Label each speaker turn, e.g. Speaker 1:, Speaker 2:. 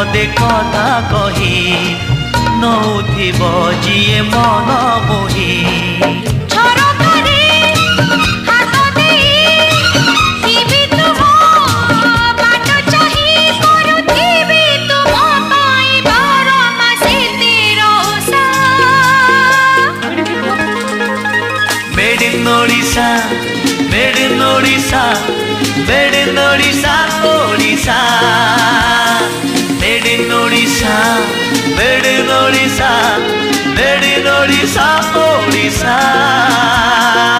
Speaker 1: पदे कथा कही नौथिब जिए मन मोही Made in Odisha, made in Odisha, Odisha. Made in Odisha, made in Odisha, made in Odisha, Odisha.